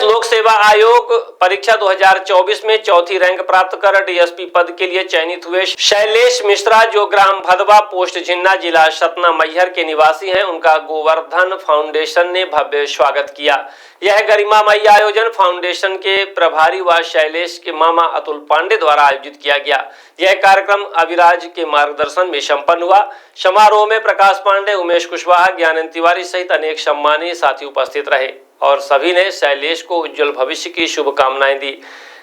लोक सेवा आयोग परीक्षा 2024 में चौथी रैंक प्राप्त कर डीएसपी पद के लिए चयनित हुए शैलेश मिश्रा, जो ग्राम भदवा, पोस्ट जिन्ना, जिला सतना मैहर के निवासी हैं, उनका गोवर्धन फाउंडेशन ने भव्य स्वागत किया। यह गरिमामयी आयोजन फाउंडेशन के प्रभारी व शैलेश के मामा अतुल पांडे द्वारा आयोजित किया गया। यह कार्यक्रम अविराज के मार्गदर्शन में संपन्न हुआ। समारोह में प्रकाश पांडे, उमेश कुशवाहा, ज्ञानंद तिवारी सहित अनेक सम्मानीय साथी उपस्थित रहे और सभी ने शैलेश को उज्जवल भविष्य की शुभकामनाएं दी।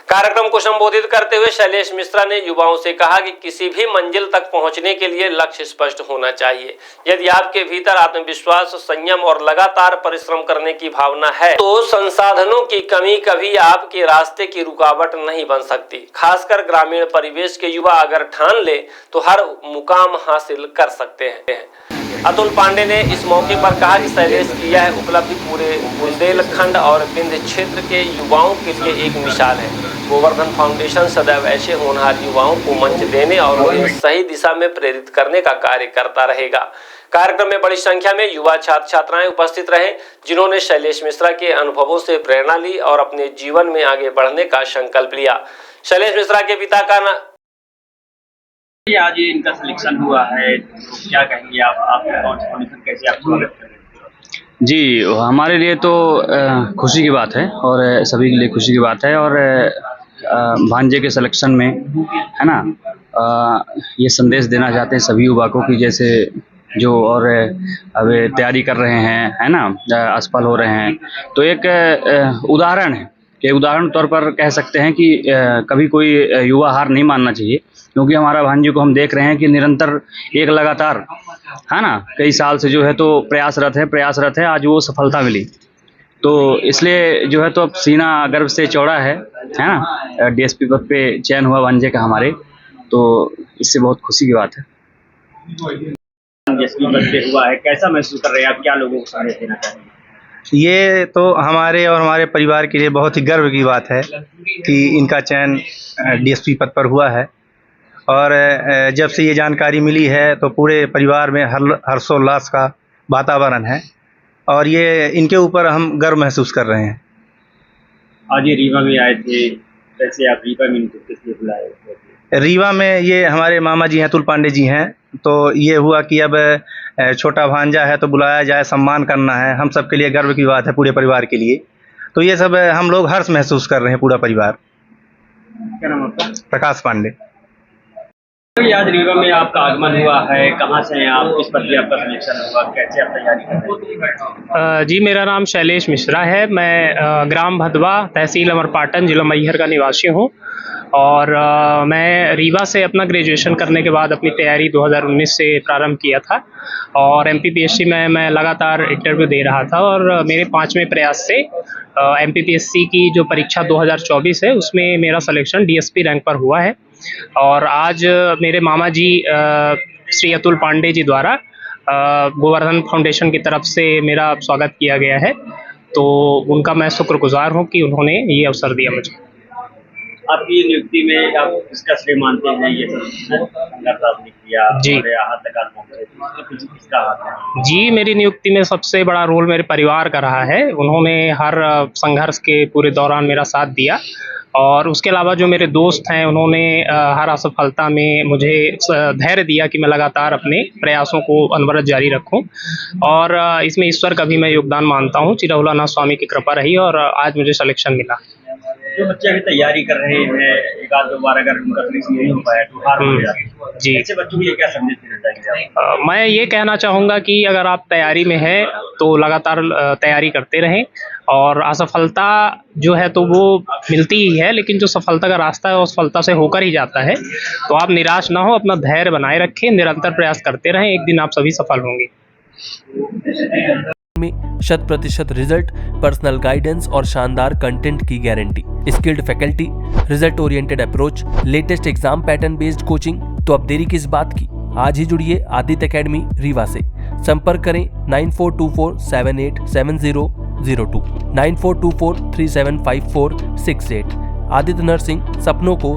कार्यक्रम को संबोधित करते हुए शैलेश मिश्रा ने युवाओं से कहा कि किसी भी मंजिल तक पहुंचने के लिए लक्ष्य स्पष्ट होना चाहिए। यदि आपके भीतर आत्मविश्वास, संयम और लगातार परिश्रम करने की भावना है तो संसाधनों की कमी कभी आपके रास्ते की रुकावट नहीं बन सकती। खासकर ग्रामीण परिवेश के युवा अगर ठान ले तो हर मुकाम हासिल कर सकते हैं। अतुल पांडे ने इस मौके पर कहा कि शैलेश की यह उपलब्धि पूरे बुंदेलखंड और विंध्य क्षेत्र के युवाओं के लिए एक मिसाल है। गोवर्धन फाउंडेशन सदैव ऐसे होनहार युवाओं को मंच देने और उन्हें सही दिशा में प्रेरित करने का कार्य करता रहेगा। कार्यक्रम में बड़ी संख्या में युवा छात्र छात्राएं उपस्थित रहे, जिन्होंने शैलेश मिश्रा के अनुभवों से प्रेरणा ली और अपने जीवन में आगे बढ़ने का संकल्प लिया। शैलेश मिश्रा के पिता का आज इनका सिलेक्शन हुआ है, तो क्या कहेंगे आप फाउंडेशन कैसे आप स्वागत करेंगे? जी, हमारे लिए तो खुशी की बात है और सभी के लिए खुशी की बात है और भांजे के सिलेक्शन में है ना, ये संदेश देना चाहते हैं सभी युवा को कि जैसे जो और अब तैयारी कर रहे हैं है ना, असफल हो रहे हैं, तो एक उदाहरण है कि उदाहरण तौर पर कह सकते हैं कि कभी कोई युवा हार नहीं मानना चाहिए, क्योंकि हमारा भांजे को हम देख रहे हैं कि निरंतर एक लगातार है ना कई साल से जो है तो प्रयासरत है, आज वो सफलता मिली। तो इसलिए जो है तो अब सीना गर्व से चौड़ा है ना, डीएसपी पद पे चयन हुआ भांजे का हमारे, तो इससे बहुत खुशी की बात है। डीएसपी पद पे हुआ है, कैसा महसूस कर रहे हैं आप, क्या लोगों को संदेश देना चाहेंगे? ये तो हमारे और हमारे परिवार के लिए बहुत ही गर्व की बात है कि इनका चयन डीएसपी पद पर हुआ है और जब से ये जानकारी मिली है तो पूरे परिवार में हर्षोल्लास का वातावरण है और ये इनके ऊपर हम गर्व महसूस कर रहे हैं। आज ये रीवा में आए थे, कैसे आप रीवा में इनको किस लिए बुलाए? रीवा में ये हमारे मामा जी हैं, अतुल पांडे जी हैं, तो ये हुआ कि अब छोटा भांजा है तो बुलाया जाए, सम्मान करना है, हम सब के लिए गर्व की बात है पूरे परिवार के लिए। तो ये सब हम लोग हर्ष महसूस कर रहे हैं पूरा परिवार। क्या नाम आपका? प्रकाश पांडे। आज रीवा में आपका आगमन हुआ है, कहाँ से हैं आप, किस पर आपका सिलेक्शन हुआ, कैसे आप तैयारी कर रहे हैं? जी, मेरा नाम शैलेश मिश्रा है। मैं ग्राम भदवा, तहसील अमरपाटन, जिला मैहर का निवासी हूँ और मैं रीवा से अपना ग्रेजुएशन करने के बाद अपनी तैयारी 2019 से प्रारंभ किया था और एमपीपीएससी में मैं लगातार इंटरव्यू दे रहा था और मेरे 5वें प्रयास से एमपीपीएससी की जो परीक्षा 2024 है उसमें मेरा सिलेक्शन डीएसपी रैंक पर हुआ है और आज मेरे मामा जी श्री अतुल पांडे जी द्वारा गोवर्धन फाउंडेशन की तरफ से मेरा स्वागत किया गया है, तो उनका मैं शुक्रगुजार हूं कि उन्होंने ये अवसर दिया मुझे। आपकी नियुक्ति में आप किसका श्रेय मानते हैं? ये संघर्ष आपने किया जी और यहाँ तक आप पहुंचे, तो किसका हाथ है? जी, मेरी नियुक्ति में सबसे बड़ा रोल मेरे परिवार का रहा है। उन्होंने हर संघर्ष के पूरे दौरान मेरा साथ दिया और उसके अलावा जो मेरे दोस्त हैं उन्होंने हर असफलता में मुझे धैर्य दिया कि मैं लगातार अपने प्रयासों को अनवरत जारी रखूं और इसमें ईश्वर का भी मैं योगदान मानता हूं। चिरहुलानाथ स्वामी की कृपा रही और आज मुझे सिलेक्शन मिला। जो बच्चे अभी तैयारी कर रहे हैं, एक आध दो बार अगर उनका सिलेक्शन नहीं हो पाया तो हार हो जाती है, जी, ऐसे बच्चों के लिए क्या संदेश देना चाहिए? मैं ये कहना चाहूँगा कि अगर आप तैयारी में हैं तो लगातार तैयारी करते रहें और असफलता जो है तो वो मिलती ही है, लेकिन जो सफलता का रास्ता है वो सफलता से होकर ही जाता है। तो आप निराश ना हो, अपना धैर्य बनाए रखें, निरंतर प्रयास करते रहें, एक दिन आप सभी सफल होंगे। में 100% रिजल्ट, पर्सनल गाइडेंस और शानदार कंटेंट की guarantee, skilled faculty, result oriented approach, latest exam pattern based coaching. तो अब देरी किस बात की, आज ही जुड़िए आदित्य एकेडमी रीवा से। संपर्क करें 9424787002, 9424375468। आदित्य नर्सिंग, सपनों को